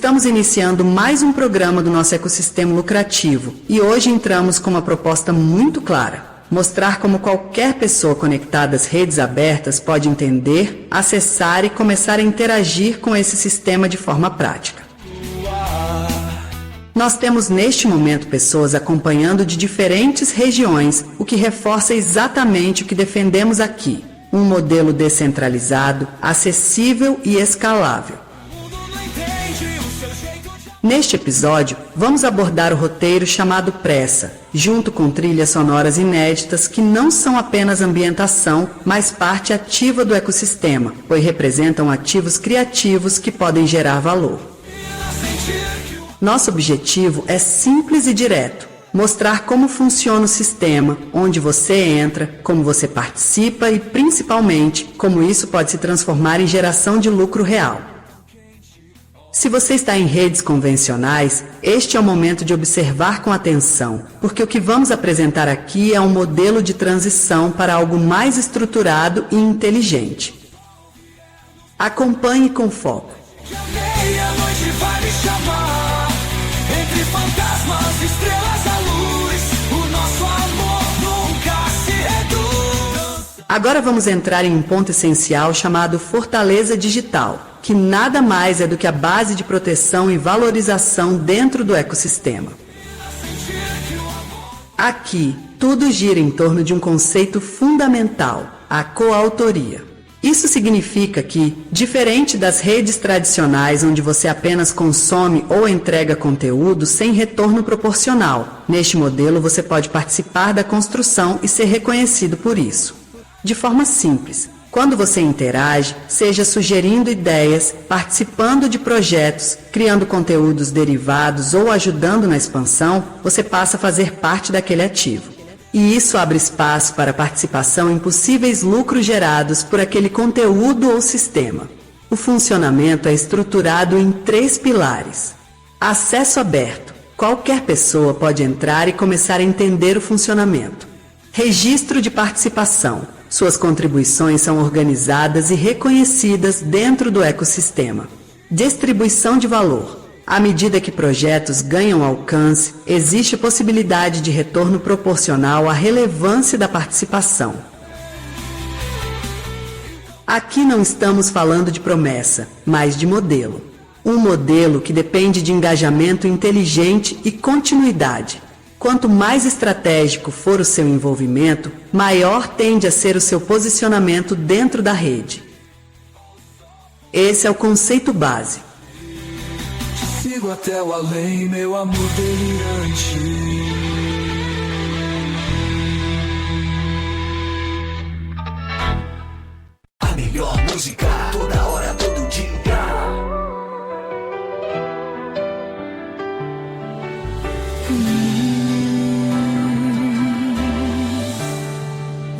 Estamos iniciando mais um programa do nosso ecossistema lucrativo e hoje entramos com uma proposta muito clara: mostrar como qualquer pessoa conectada às redes abertas pode entender, acessar e começar a interagir com esse sistema de forma prática. Nós temos neste momento pessoas acompanhando de diferentes regiões, o que reforça exatamente o que defendemos aqui: um modelo descentralizado, acessível e escalável. Neste episódio, vamos abordar o roteiro chamado Pressa, junto com trilhas sonoras inéditas que não são apenas ambientação, mas parte ativa do ecossistema, pois representam ativos criativos que podem gerar valor. Nosso objetivo é simples e direto: mostrar como funciona o sistema, onde você entra, como você participa e, principalmente, como isso pode se transformar em geração de lucro real. Se você está em redes convencionais, este é o momento de observar com atenção, porque o que vamos apresentar aqui é um modelo de transição para algo mais estruturado e inteligente. Acompanhe com foco. Entre fantasmas, estrelas à luz, o nosso amor nunca se reduz. Agora vamos entrar em um ponto essencial chamado fortaleza digital, que nada mais é do que a base de proteção e valorização dentro do ecossistema. Aqui, tudo gira em torno de um conceito fundamental: a coautoria. Isso significa que, diferente das redes tradicionais onde você apenas consome ou entrega conteúdo sem retorno proporcional, neste modelo você pode participar da construção e ser reconhecido por isso. De forma simples, quando você interage, seja sugerindo ideias, participando de projetos, criando conteúdos derivados ou ajudando na expansão, você passa a fazer parte daquele ativo. E isso abre espaço para participação em possíveis lucros gerados por aquele conteúdo ou sistema. O funcionamento é estruturado em 3 pilares. Acesso aberto. Qualquer pessoa pode entrar e começar a entender o funcionamento. Registro de participação. Suas contribuições são organizadas e reconhecidas dentro do ecossistema. Distribuição de valor. À medida que projetos ganham alcance, existe possibilidade de retorno proporcional à relevância da participação. Aqui não estamos falando de promessa, mas de modelo. Um modelo que depende de engajamento inteligente e continuidade. Quanto mais estratégico for o seu envolvimento, maior tende a ser o seu posicionamento dentro da rede. Esse é o conceito base. Sigo até o além, meu amor delirante. A melhor música, toda hora, todo dia.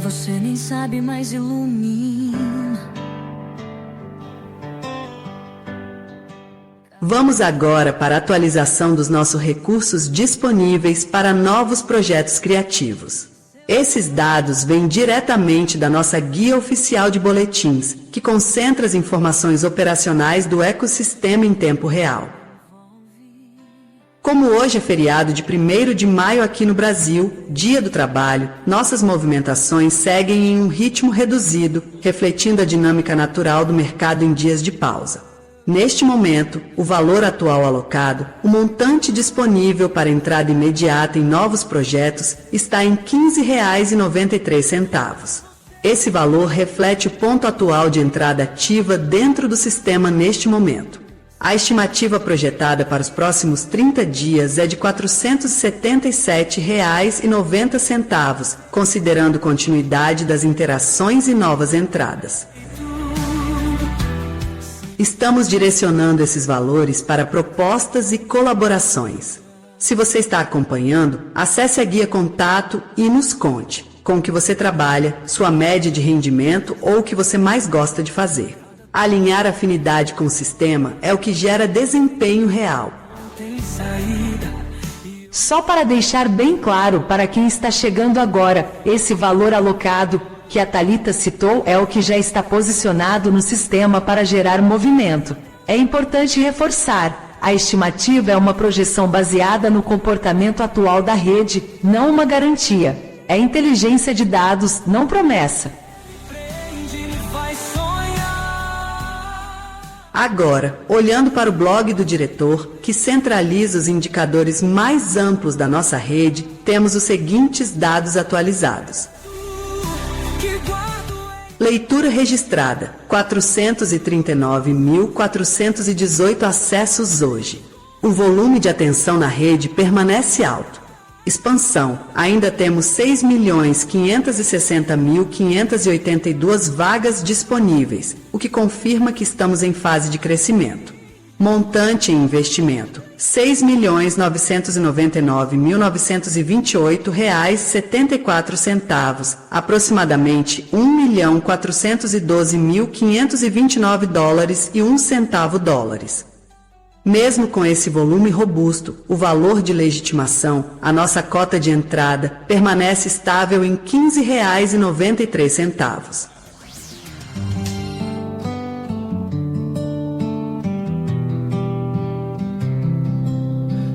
Você nem sabe, mas ilumina. Vamos agora para a atualização dos nossos recursos disponíveis para novos projetos criativos. Esses dados vêm diretamente da nossa Guia Oficial de Boletins, que concentra as informações operacionais do ecossistema em tempo real. Como hoje é feriado de 1º de maio aqui no Brasil, Dia do Trabalho, nossas movimentações seguem em um ritmo reduzido, refletindo a dinâmica natural do mercado em dias de pausa. Neste momento, o valor atual alocado, o montante disponível para entrada imediata em novos projetos, está em R$ 15,93. Esse valor reflete o ponto atual de entrada ativa dentro do sistema neste momento. A estimativa projetada para os próximos 30 dias é de R$ 477,90, considerando continuidade das interações e novas entradas. Estamos direcionando esses valores para propostas e colaborações. Se você está acompanhando, acesse a guia Contato e nos conte com o que você trabalha, sua média de rendimento ou o que você mais gosta de fazer. Alinhar afinidade com o sistema é o que gera desempenho real. Só para deixar bem claro para quem está chegando agora, esse valor alocado que a Thalita citou é o que já está posicionado no sistema para gerar movimento. É importante reforçar, A estimativa é uma projeção baseada no comportamento atual da rede, não uma garantia. É inteligência de dados, não promessa. Agora, olhando para o blog do diretor, que centraliza os indicadores mais amplos da nossa rede, temos os seguintes dados atualizados. Leitura registrada, 439.418 acessos hoje. O volume de atenção na rede permanece alto. Expansão, ainda temos 6.560.582 vagas disponíveis, o que confirma que estamos em fase de crescimento. Montante em investimento, R$ 6.999.928,74, aproximadamente $1.412.529,01. Mesmo com esse volume robusto, o valor de legitimação, a nossa cota de entrada, permanece estável em R$ 15,93.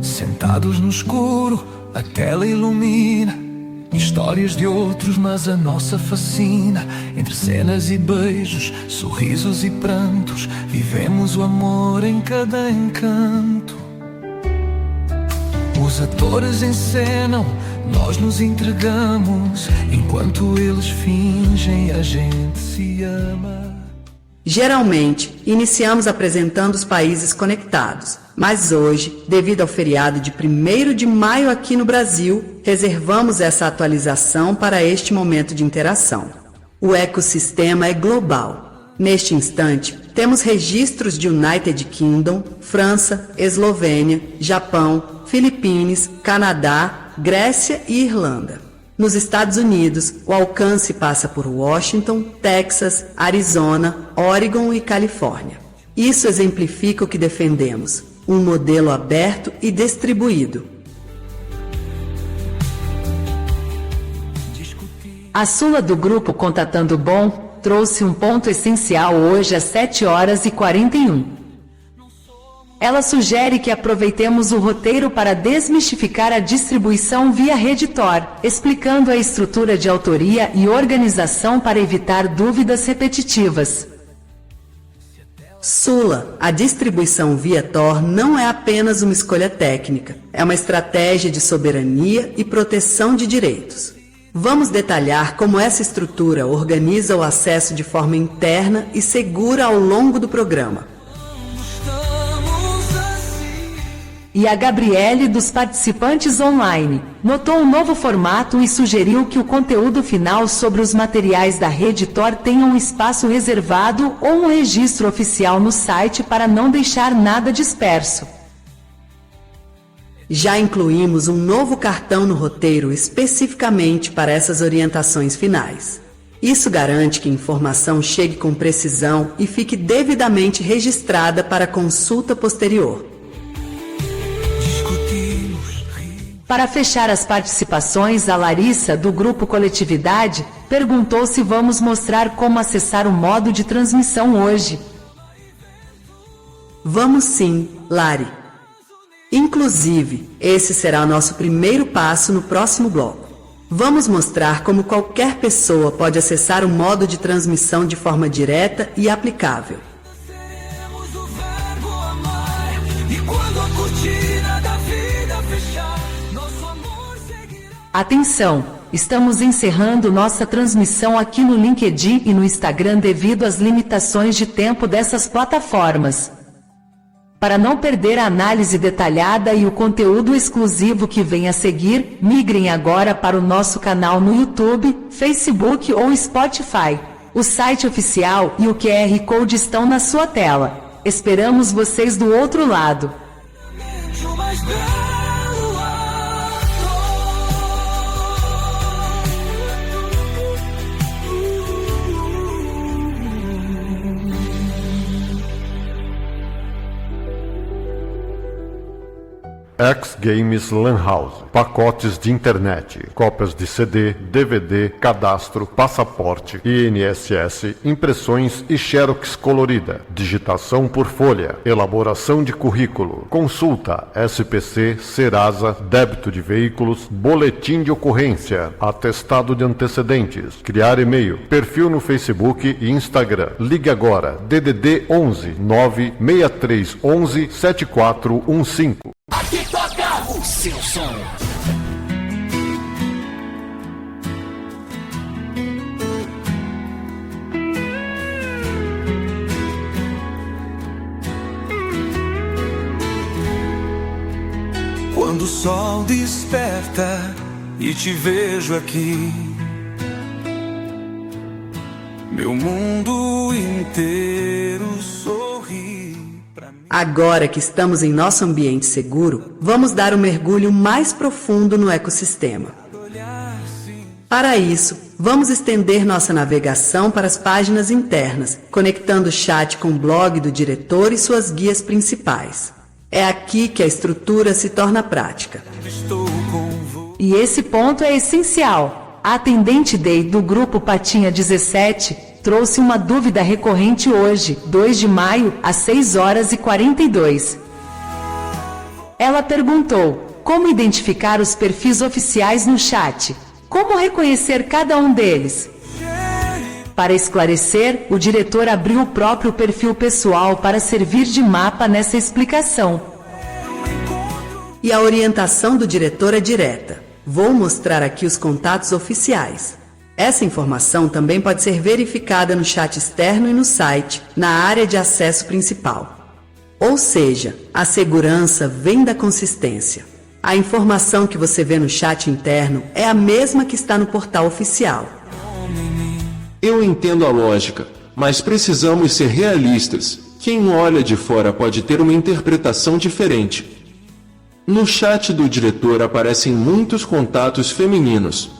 Sentados no escuro, a tela ilumina histórias de outros, mas a nossa fascina. Entre cenas e beijos, sorrisos e prantos, vivemos o amor em cada encanto. Os atores encenam, nós nos entregamos, enquanto eles fingem, a gente se ama. Geralmente, iniciamos apresentando os países conectados, mas hoje, devido ao feriado de 1º de maio aqui no Brasil, reservamos essa atualização para este momento de interação. O ecossistema é global. Neste instante, temos registros de United Kingdom, França, Eslovênia, Japão, Filipinas, Canadá, Grécia e Irlanda. Nos Estados Unidos, o alcance passa por Washington, Texas, Arizona, Oregon e Califórnia. Isso exemplifica o que defendemos, um modelo aberto e distribuído. A súmula do grupo Contatando Bom trouxe um ponto essencial hoje às 7h41. Ela sugere que aproveitemos o roteiro para desmistificar a distribuição via rede Tor, explicando a estrutura de autoria e organização para evitar dúvidas repetitivas. Sula, a distribuição via Tor não é apenas uma escolha técnica, é uma estratégia de soberania e proteção de direitos. Vamos detalhar como essa estrutura organiza o acesso de forma interna e segura ao longo do programa. E a Gabriele, dos participantes online, notou um novo formato e sugeriu que o conteúdo final sobre os materiais da Rede Tor tenha um espaço reservado ou um registro oficial no site para não deixar nada disperso. Já incluímos um novo cartão no roteiro especificamente para essas orientações finais. Isso garante que a informação chegue com precisão e fique devidamente registrada para consulta posterior. Para fechar as participações, a Larissa, do Grupo Coletividade, perguntou se vamos mostrar como acessar o modo de transmissão hoje. Vamos sim, Lari. Inclusive, esse será o nosso primeiro passo no próximo bloco. Vamos mostrar como qualquer pessoa pode acessar o modo de transmissão de forma direta e aplicável. Atenção! Estamos encerrando nossa transmissão aqui no LinkedIn e no Instagram devido às limitações de tempo dessas plataformas. Para não perder a análise detalhada e o conteúdo exclusivo que vem a seguir, migrem agora para o nosso canal no YouTube, Facebook ou Spotify. O site oficial e o QR Code estão na sua tela. Esperamos vocês do outro lado. X-Games Lan House, pacotes de internet, cópias de CD, DVD, cadastro, passaporte, INSS, impressões e xerox colorida, digitação por folha, elaboração de currículo, consulta, SPC, Serasa, débito de veículos, boletim de ocorrência, atestado de antecedentes, criar e-mail, perfil no Facebook e Instagram. Ligue agora, DDD 11 96311 7415. Aqui toca o seu som. Quando o sol desperta e te vejo aqui, meu mundo inteiro sorri pra mim. Agora que estamos em nosso ambiente seguro, vamos dar um mergulho mais profundo no ecossistema. Para isso, vamos estender nossa navegação para as páginas internas, conectando o chat com o blog do diretor e suas guias principais. É aqui que a estrutura se torna prática. E esse ponto é essencial. A atendente Day do grupo Patinha 17 trouxe uma dúvida recorrente hoje, 2 de maio, às 6h42. Ela perguntou: como identificar os perfis oficiais no chat? Como reconhecer cada um deles? Para esclarecer, o diretor abriu o próprio perfil pessoal para servir de mapa nessa explicação. E a orientação do diretor é direta. Vou mostrar aqui os contatos oficiais. Essa informação também pode ser verificada no chat externo e no site, na área de acesso principal. Ou seja, a segurança vem da consistência. A informação que você vê no chat interno é a mesma que está no portal oficial. Eu entendo a lógica, mas precisamos ser realistas. Quem olha de fora pode ter uma interpretação diferente. No chat do diretor aparecem muitos contatos femininos.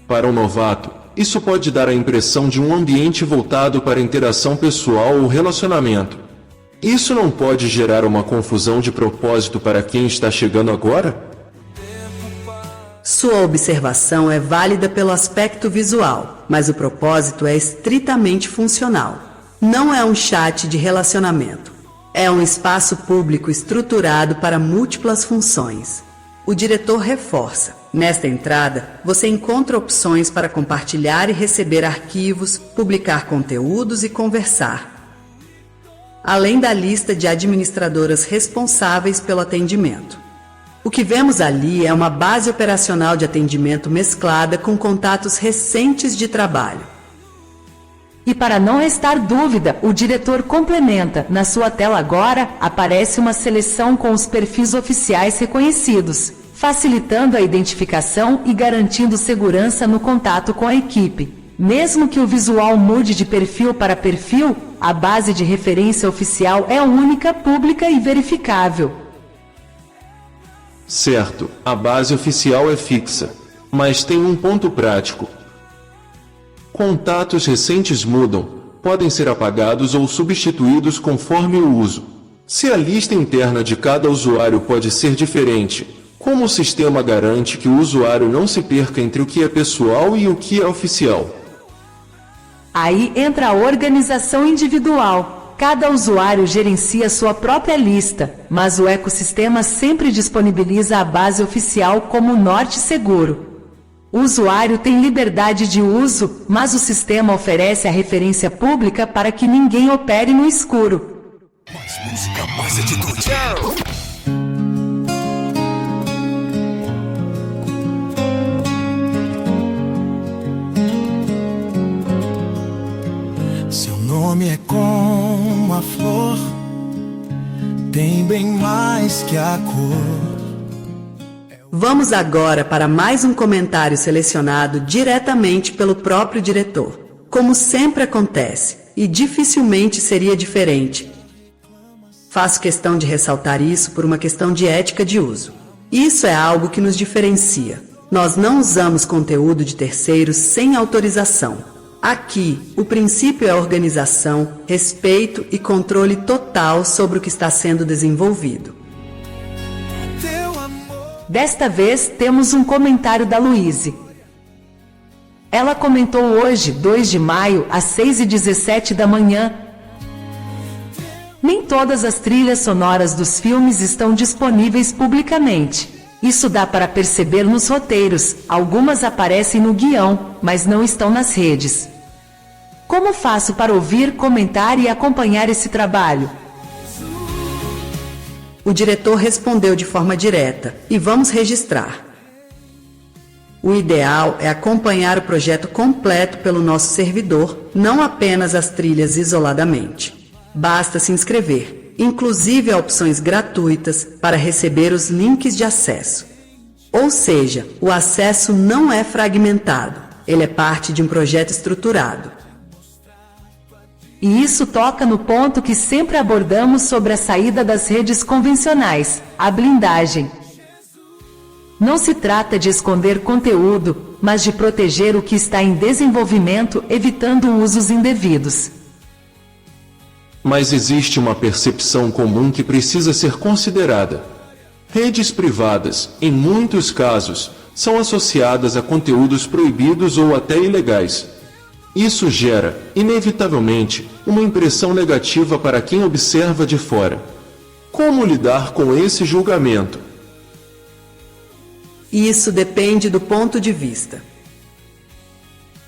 Para um novato, isso pode dar a impressão de um ambiente voltado para interação pessoal ou relacionamento. Isso não pode gerar uma confusão de propósito para quem está chegando agora? Sua observação é válida pelo aspecto visual, mas o propósito é estritamente funcional. Não é um chat de relacionamento. É um espaço público estruturado para múltiplas funções. O diretor reforça: nesta entrada, você encontra opções para compartilhar e receber arquivos, publicar conteúdos e conversar, além da lista de administradoras responsáveis pelo atendimento. O que vemos ali é uma base operacional de atendimento mesclada com contatos recentes de trabalho. E para não restar dúvida, o diretor complementa: na sua tela agora aparece uma seleção com os perfis oficiais reconhecidos, facilitando a identificação e garantindo segurança no contato com a equipe. Mesmo que o visual mude de perfil para perfil, a base de referência oficial é única, pública e verificável. Certo, a base oficial é fixa, mas tem um ponto prático. Contatos recentes mudam, podem ser apagados ou substituídos conforme o uso. Se a lista interna de cada usuário pode ser diferente, como o sistema garante que o usuário não se perca entre o que é pessoal e o que é oficial? Aí entra a organização individual. Cada usuário gerencia sua própria lista, mas o ecossistema sempre disponibiliza a base oficial como norte seguro. O usuário tem liberdade de uso, mas o sistema oferece a referência pública para que ninguém opere no escuro. Mais música, mais atitude. Seu nome é como a flor, tem bem mais que a cor. Vamos agora para mais um comentário selecionado diretamente pelo próprio diretor. Como sempre acontece, e dificilmente seria diferente. Faço questão de ressaltar isso por uma questão de ética de uso. Isso é algo que nos diferencia. Nós não usamos conteúdo de terceiros sem autorização. Aqui, o princípio é organização, respeito e controle total sobre o que está sendo desenvolvido. Desta vez temos um comentário da Luíse. Ela comentou hoje, 2 de maio, às 6h17 da manhã. Nem todas as trilhas sonoras dos filmes estão disponíveis publicamente. Isso dá para perceber nos roteiros, algumas aparecem no guião, mas não estão nas redes. Como faço para ouvir, comentar e acompanhar esse trabalho? O diretor respondeu de forma direta, e vamos registrar. O ideal é acompanhar o projeto completo pelo nosso servidor, não apenas as trilhas isoladamente. Basta se inscrever. Inclusive há opções gratuitas para receber os links de acesso. Ou seja, o acesso não é fragmentado, ele é parte de um projeto estruturado. E isso toca no ponto que sempre abordamos sobre a saída das redes convencionais, a blindagem. Não se trata de esconder conteúdo, mas de proteger o que está em desenvolvimento, evitando usos indevidos. Mas existe uma percepção comum que precisa ser considerada. Redes privadas, em muitos casos, são associadas a conteúdos proibidos ou até ilegais. Isso gera, inevitavelmente, uma impressão negativa para quem observa de fora. Como lidar com esse julgamento? Isso depende do ponto de vista.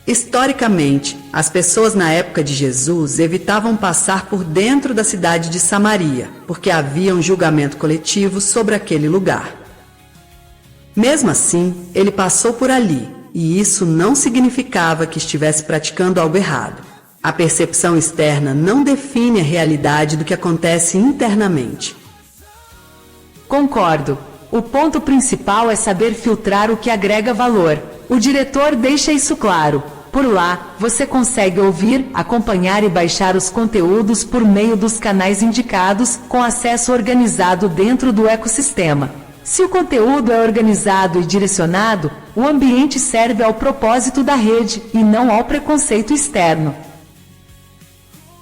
Historicamente, as pessoas na época de Jesus evitavam passar por dentro da cidade de Samaria, porque havia um julgamento coletivo sobre aquele lugar. Mesmo assim, ele passou por ali, e isso não significava que estivesse praticando algo errado. A percepção externa não define a realidade do que acontece internamente. Concordo. O ponto principal é saber filtrar o que agrega valor. O diretor deixa isso claro. Por lá, você consegue ouvir, acompanhar e baixar os conteúdos por meio dos canais indicados, com acesso organizado dentro do ecossistema. Se o conteúdo é organizado e direcionado, o ambiente serve ao propósito da rede e não ao preconceito externo.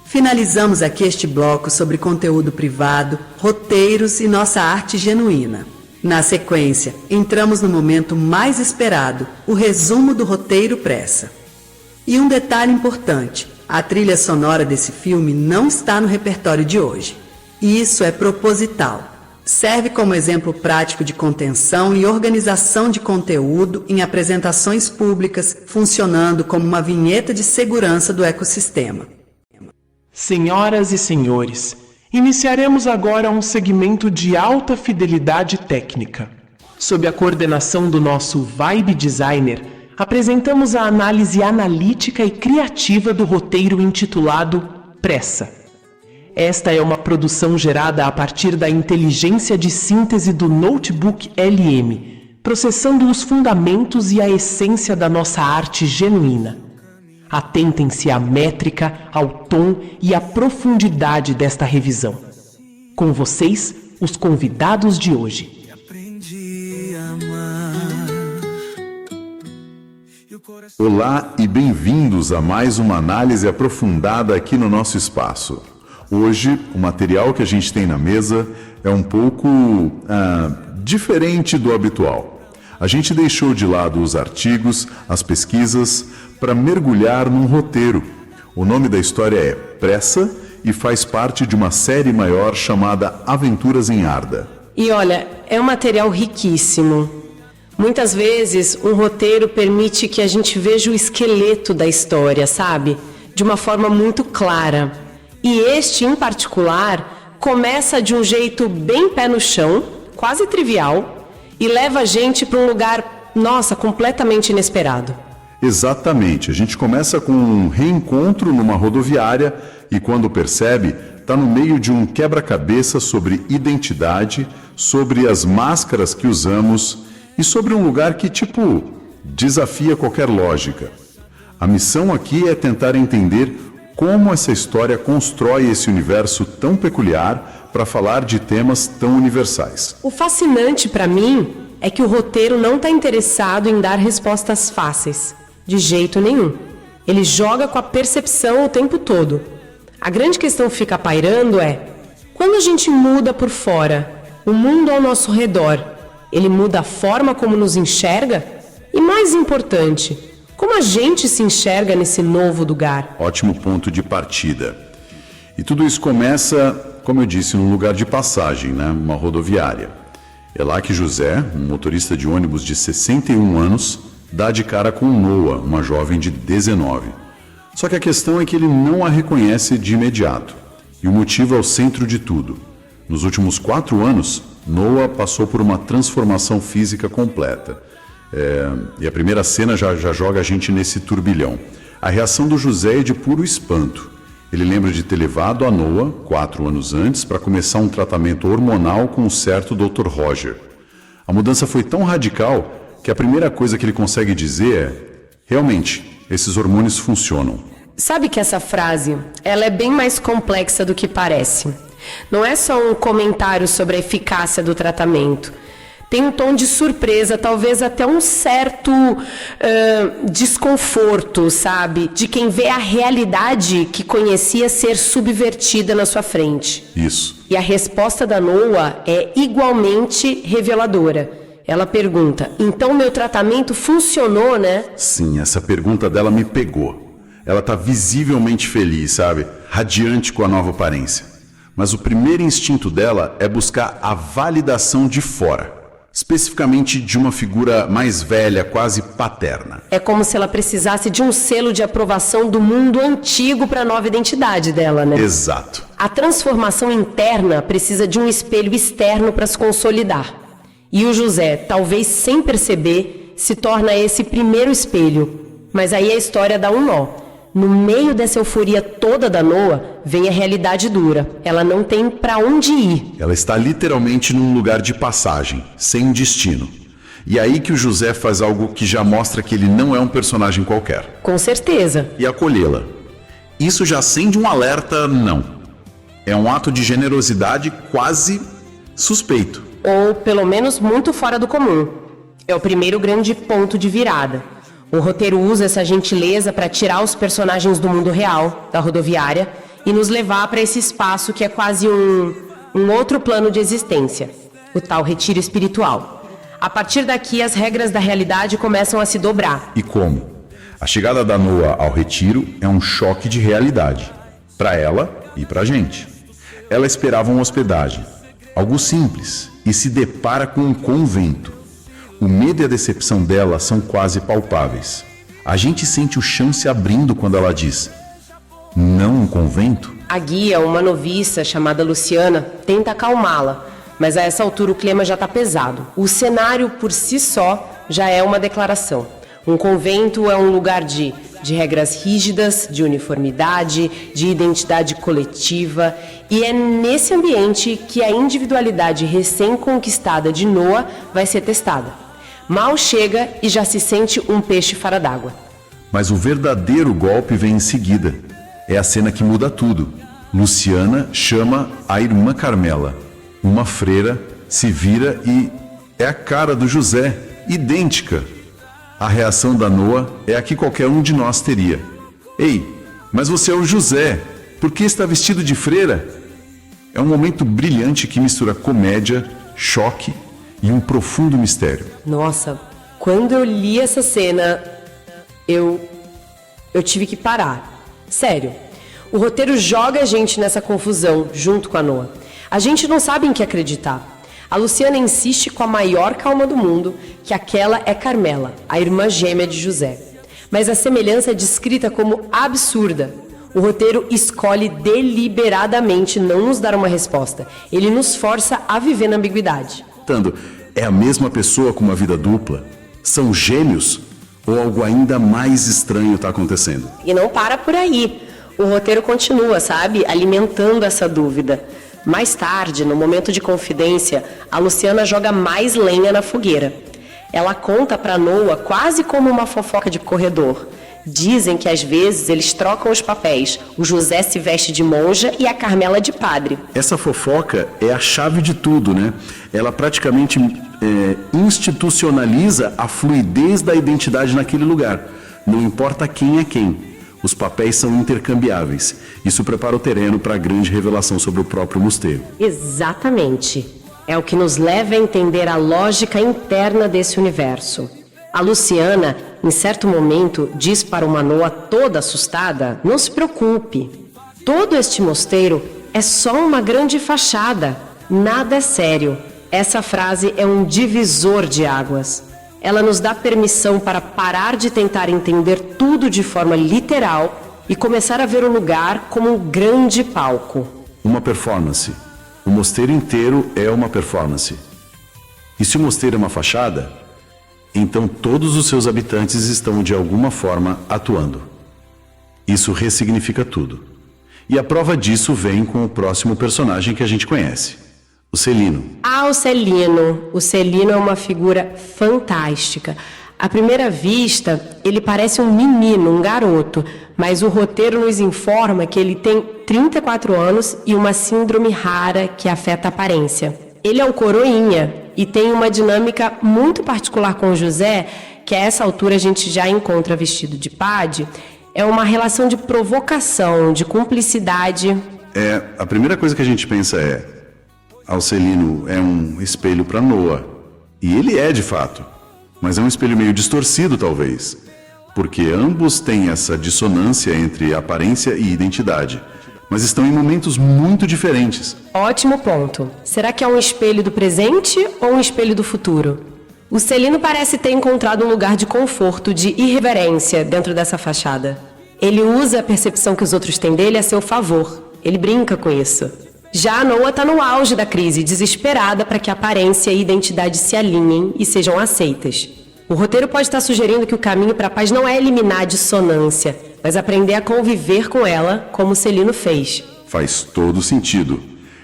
Finalizamos aqui este bloco sobre conteúdo privado, roteiros e nossa arte genuína. Na sequência, entramos no momento mais esperado, o resumo do roteiro Pressa. E um detalhe importante, a trilha sonora desse filme não está no repertório de hoje. E isso é proposital. Serve como exemplo prático de contenção e organização de conteúdo em apresentações públicas, funcionando como uma vinheta de segurança do ecossistema. Senhoras e senhores, iniciaremos agora um segmento de alta fidelidade técnica. Sob a coordenação do nosso Vibe Designer, apresentamos a análise analítica e criativa do roteiro intitulado Pressa. Esta é uma produção gerada a partir da inteligência de síntese do Notebook LM, processando os fundamentos e a essência da nossa arte genuína. Atentem-se à métrica, ao tom e à profundidade desta revisão. Com vocês, os convidados de hoje. Olá e bem-vindos a mais uma análise aprofundada aqui no nosso espaço. Hoje, o material que a gente tem na mesa é um pouco diferente do habitual. A gente deixou de lado os artigos, as pesquisas, para mergulhar num roteiro. O nome da história é Pressa e faz parte de uma série maior chamada Aventuras em Arda. E olha, é um material riquíssimo. Muitas vezes, um roteiro permite que a gente veja o esqueleto da história, sabe? De uma forma muito clara. E este, em particular, começa de um jeito bem pé no chão, quase trivial, e leva a gente para um lugar, nossa, completamente inesperado. Exatamente. A gente começa com um reencontro numa rodoviária e, quando percebe, está no meio de um quebra-cabeça sobre identidade, sobre as máscaras que usamos e sobre um lugar que, desafia qualquer lógica. A missão aqui é tentar entender como essa história constrói esse universo tão peculiar para falar de temas tão universais. O fascinante para mim é que o roteiro não está interessado em dar respostas fáceis, de jeito nenhum. Ele joga com a percepção o tempo todo. A grande questão que fica pairando é: quando a gente muda por fora, o mundo ao nosso redor, Ele muda a forma como nos enxerga? E mais importante, como a gente se enxerga nesse novo lugar? Ótimo ponto de partida. E tudo isso começa, como eu disse, num lugar de passagem, né? Uma rodoviária. É lá que José, um motorista de ônibus de 61 anos, dá de cara com Noa, uma jovem de 19. Só que a questão é que ele não a reconhece de imediato. E o motivo é o centro de tudo. Nos últimos 4 anos, Noa passou por uma transformação física completa. E a primeira cena já joga a gente nesse turbilhão. A reação do José é de puro espanto. Ele lembra de ter levado a Noa, 4 anos antes, para começar um tratamento hormonal com o certo Dr. Roger. A mudança foi tão radical que a primeira coisa que ele consegue dizer é: realmente, esses hormônios funcionam. Sabe que essa frase, ela é bem mais complexa do que parece. Não é só um comentário sobre a eficácia do tratamento. Tem um tom de surpresa, talvez até um certo desconforto, sabe? De quem vê a realidade que conhecia ser subvertida na sua frente. Isso. E a resposta da Noa é igualmente reveladora. Ela pergunta: então meu tratamento funcionou, né? Sim, essa pergunta dela me pegou. Ela está visivelmente feliz, sabe? Radiante com a nova aparência. Mas o primeiro instinto dela é buscar a validação de fora. Especificamente de uma figura mais velha, quase paterna. É como se ela precisasse de um selo de aprovação do mundo antigo para a nova identidade dela, né? Exato. A transformação interna precisa de um espelho externo para se consolidar. E o José, talvez sem perceber, se torna esse primeiro espelho. Mas aí a história dá um nó. No meio dessa euforia toda da Noa, vem a realidade dura. Ela não tem para onde ir. Ela está literalmente num lugar de passagem, sem destino. E aí que o José faz algo que já mostra que ele não é um personagem qualquer. Com certeza. E acolhê-la. Isso já acende um alerta, não. É um ato de generosidade quase suspeito. Ou pelo menos muito fora do comum. É o primeiro grande ponto de virada. O roteiro usa essa gentileza para tirar os personagens do mundo real, da rodoviária, e nos levar para esse espaço que é quase um outro plano de existência, o tal retiro espiritual. A partir daqui, as regras da realidade começam a se dobrar. E como? A chegada da Noa ao retiro é um choque de realidade, para ela e para a gente. Ela esperava uma hospedagem, algo simples, e se depara com um convento. O medo e a decepção dela são quase palpáveis. A gente sente o chão se abrindo quando ela diz: não um convento? A guia, uma noviça chamada Luciana, tenta acalmá-la, mas a essa altura o clima já está pesado. O cenário por si só já é uma declaração. Um convento é um lugar de regras rígidas, de uniformidade, de identidade coletiva, e é nesse ambiente que a individualidade recém-conquistada de Noa vai ser testada. Mal chega e já se sente um peixe fora d'água. Mas o verdadeiro golpe vem em seguida. É a cena que muda tudo. Luciana chama a irmã Carmela. Uma freira se vira e é a cara do José, idêntica. A reação da Noa é a que qualquer um de nós teria. Ei, mas você é o José, por que está vestido de freira? É um momento brilhante que mistura comédia, choque e um profundo mistério. Nossa, quando eu li essa cena, eu tive que parar. Sério, o roteiro joga a gente nessa confusão junto com a Noa. A gente não sabe em que acreditar. A Luciana insiste com a maior calma do mundo que aquela é Carmela, a irmã gêmea de José. Mas a semelhança é descrita como absurda. O roteiro escolhe deliberadamente não nos dar uma resposta. Ele nos força a viver na ambiguidade. É a mesma pessoa com uma vida dupla? São gêmeos? Ou algo ainda mais estranho está acontecendo? E não para por aí. O roteiro continua, sabe? Alimentando essa dúvida. Mais tarde, no momento de confidência, a Luciana joga mais lenha na fogueira. Ela conta para Noa quase como uma fofoca de corredor. Dizem que às vezes eles trocam os papéis. O José se veste de monja e a Carmela de padre. Essa fofoca é a chave de tudo, né? Ela praticamente institucionaliza a fluidez da identidade naquele lugar. Não importa quem é quem. Os papéis são intercambiáveis. Isso prepara o terreno para a grande revelação sobre o próprio mosteiro. Exatamente. É o que nos leva a entender a lógica interna desse universo. A Luciana, em certo momento, diz para uma Noa toda assustada: não se preocupe, todo este mosteiro é só uma grande fachada, nada é sério. Essa frase é um divisor de águas. Ela nos dá permissão para parar de tentar entender tudo de forma literal e começar a ver o lugar como um grande palco. Uma performance. O mosteiro inteiro é uma performance. E se o mosteiro é uma fachada, então todos os seus habitantes estão de alguma forma atuando. Isso ressignifica tudo. E a prova disso vem com o próximo personagem que a gente conhece. O Celino. Ah, o Celino. O Celino é uma figura fantástica. À primeira vista, ele parece um menino, um garoto, mas o roteiro nos informa que ele tem 34 anos e uma síndrome rara que afeta a aparência. Ele é um coroinha e tem uma dinâmica muito particular com o José, que a essa altura a gente já encontra vestido de pade. É uma relação de provocação, de cumplicidade. A primeira coisa que a gente pensa é: Celino é um espelho para Noa. E ele é de fato, mas é um espelho meio distorcido talvez, porque ambos têm essa dissonância entre aparência e identidade, mas estão em momentos muito diferentes. Ótimo ponto. Será que é um espelho do presente ou um espelho do futuro? O Celino parece ter encontrado um lugar de conforto, de irreverência dentro dessa fachada. Ele usa a percepção que os outros têm dele a seu favor. Ele brinca com isso. Já a Noa está no auge da crise, desesperada para que a aparência e a identidade se alinhem e sejam aceitas. O roteiro pode estar sugerindo que o caminho para a paz não é eliminar a dissonância, mas aprender a conviver com ela, como o Celino fez. Faz todo sentido.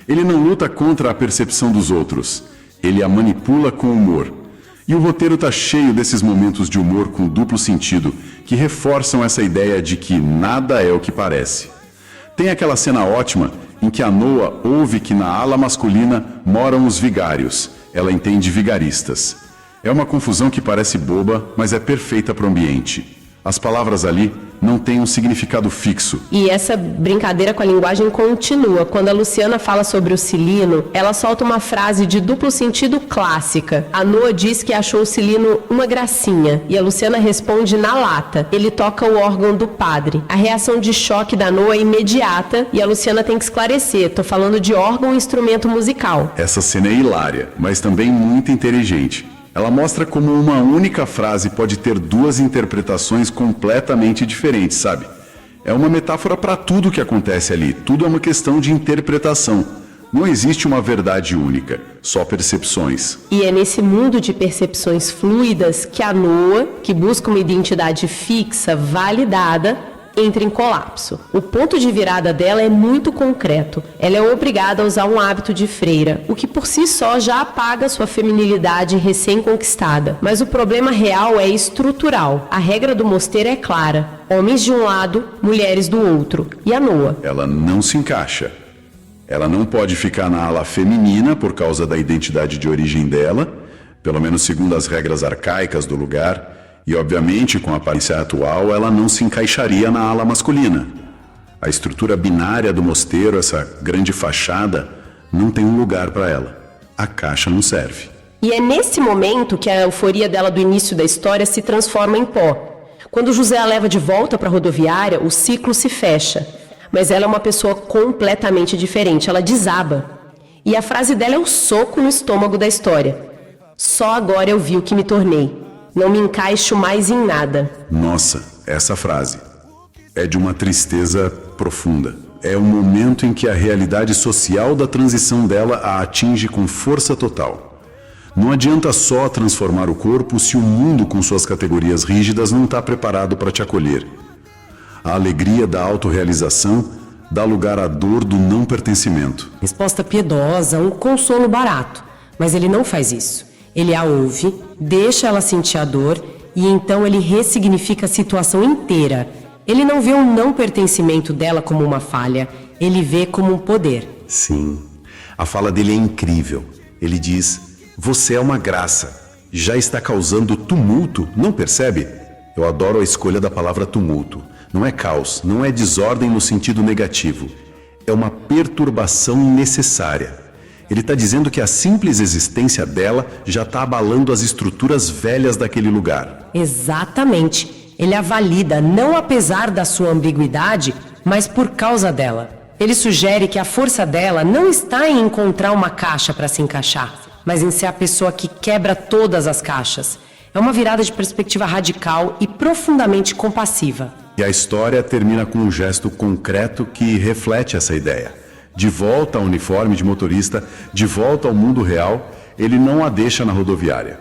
Ele não luta contra a percepção dos outros. Ele a manipula com humor. E o roteiro está cheio desses momentos de humor com duplo sentido, que reforçam essa ideia de que nada é o que parece. Tem aquela cena ótima em que a Noa ouve que na ala masculina moram os vigários. Ela entende vigaristas. É uma confusão que parece boba, mas é perfeita para o ambiente. As palavras ali não têm um significado fixo. E essa brincadeira com a linguagem continua. Quando a Luciana fala sobre o Celino, ela solta uma frase de duplo sentido clássica. A Noa diz que achou o Celino uma gracinha, e a Luciana responde na lata: ele toca o órgão do padre. A reação de choque da Noa é imediata, e a Luciana tem que esclarecer: tô falando de órgão e instrumento musical. Essa cena é hilária, mas também muito inteligente. Ela mostra como uma única frase pode ter duas interpretações completamente diferentes, sabe? É uma metáfora para tudo o que acontece ali. Tudo é uma questão de interpretação. Não existe uma verdade única, só percepções. E é nesse mundo de percepções fluidas que a Noa, que busca uma identidade fixa, validada, entra em colapso. O ponto de virada dela é muito concreto. Ela é obrigada a usar um hábito de freira, o que por si só já apaga sua feminilidade recém-conquistada. Mas o problema real é estrutural. A regra do mosteiro é clara: homens de um lado, mulheres do outro. E a Noa? Ela não se encaixa. Ela não pode ficar na ala feminina por causa da identidade de origem dela, pelo menos segundo as regras arcaicas do lugar. E, obviamente, com a aparência atual, ela não se encaixaria na ala masculina. A estrutura binária do mosteiro, essa grande fachada, não tem um lugar para ela. A caixa não serve. E é nesse momento que a euforia dela do início da história se transforma em pó. Quando José a leva de volta para a rodoviária, o ciclo se fecha. Mas ela é uma pessoa completamente diferente, ela desaba. E a frase dela é o soco no estômago da história. Só agora eu vi o que me tornei. Não me encaixo mais em nada. Nossa, essa frase é de uma tristeza profunda. É o momento em que a realidade social da transição dela a atinge com força total. Não adianta só transformar o corpo se o mundo com suas categorias rígidas não está preparado para te acolher. A alegria da autorrealização dá lugar à dor do não pertencimento. Resposta piedosa, um consolo barato. Mas ele não faz isso. Ele a ouve, deixa ela sentir a dor e então ele ressignifica a situação inteira. Ele não vê o não pertencimento dela como uma falha, ele vê como um poder. Sim, a fala dele é incrível. Ele diz: você é uma graça, já está causando tumulto, não percebe? Eu adoro a escolha da palavra tumulto. Não é caos, não é desordem no sentido negativo. É uma perturbação necessária. Ele está dizendo que a simples existência dela já está abalando as estruturas velhas daquele lugar. Exatamente. Ele a valida não apesar da sua ambiguidade, mas por causa dela. Ele sugere que a força dela não está em encontrar uma caixa para se encaixar, mas em ser a pessoa que quebra todas as caixas. É uma virada de perspectiva radical e profundamente compassiva. E a história termina com um gesto concreto que reflete essa ideia. De volta ao uniforme de motorista, de volta ao mundo real, ele não a deixa na rodoviária.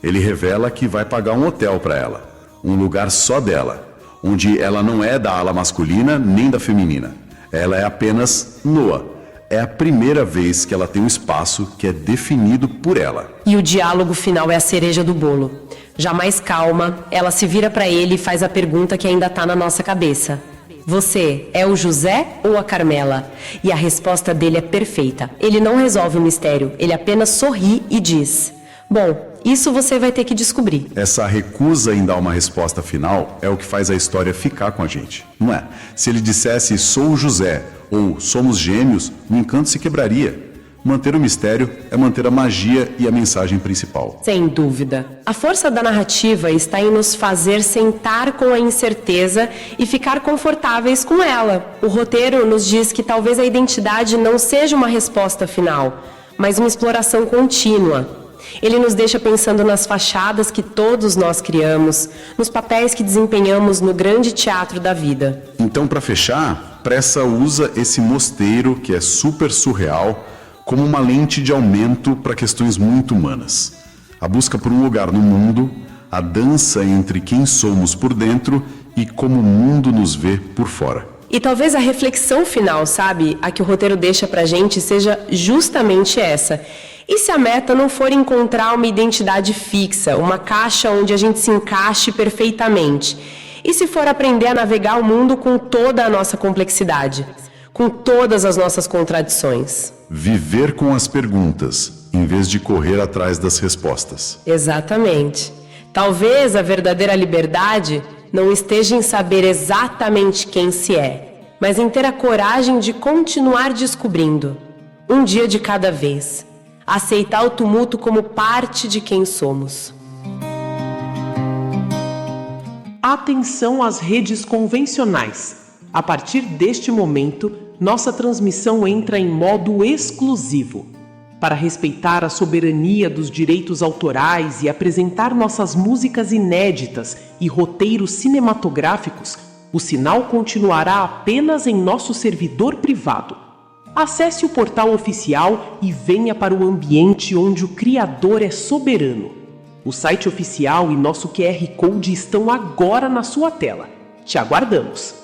Ele revela que vai pagar um hotel para ela, um lugar só dela, onde ela não é da ala masculina nem da feminina. Ela é apenas Noa. É a primeira vez que ela tem um espaço que é definido por ela. E o diálogo final é a cereja do bolo. Já mais calma, ela se vira para ele e faz a pergunta que ainda tá na nossa cabeça. Você é o José ou a Carmela? E a resposta dele é perfeita. Ele não resolve o mistério, ele apenas sorri e diz: bom, isso você vai ter que descobrir. Essa recusa em dar uma resposta final é o que faz a história ficar com a gente, não é? Se ele dissesse sou o José ou somos gêmeos, o encanto se quebraria. Manter o mistério é manter a magia e a mensagem principal. Sem dúvida. A força da narrativa está em nos fazer sentar com a incerteza e ficar confortáveis com ela. O roteiro nos diz que talvez a identidade não seja uma resposta final, mas uma exploração contínua. Ele nos deixa pensando nas fachadas que todos nós criamos, nos papéis que desempenhamos no grande teatro da vida. Então, para fechar, Pressa usa esse mosteiro, que é super surreal, como uma lente de aumento para questões muito humanas. A busca por um lugar no mundo, a dança entre quem somos por dentro e como o mundo nos vê por fora. E talvez a reflexão final, sabe, a que o roteiro deixa pra gente seja justamente essa. E se a meta não for encontrar uma identidade fixa, uma caixa onde a gente se encaixe perfeitamente? E se for aprender a navegar o mundo com toda a nossa complexidade, com todas as nossas contradições? Viver com as perguntas, em vez de correr atrás das respostas. Exatamente. Talvez a verdadeira liberdade não esteja em saber exatamente quem se é, mas em ter a coragem de continuar descobrindo, um dia de cada vez. Aceitar o tumulto como parte de quem somos. Atenção às redes convencionais. A partir deste momento, nossa transmissão entra em modo exclusivo. Para respeitar a soberania dos direitos autorais e apresentar nossas músicas inéditas e roteiros cinematográficos, o sinal continuará apenas em nosso servidor privado. Acesse o portal oficial e venha para o ambiente onde o Criador é soberano. O site oficial e nosso QR Code estão agora na sua tela. Te aguardamos!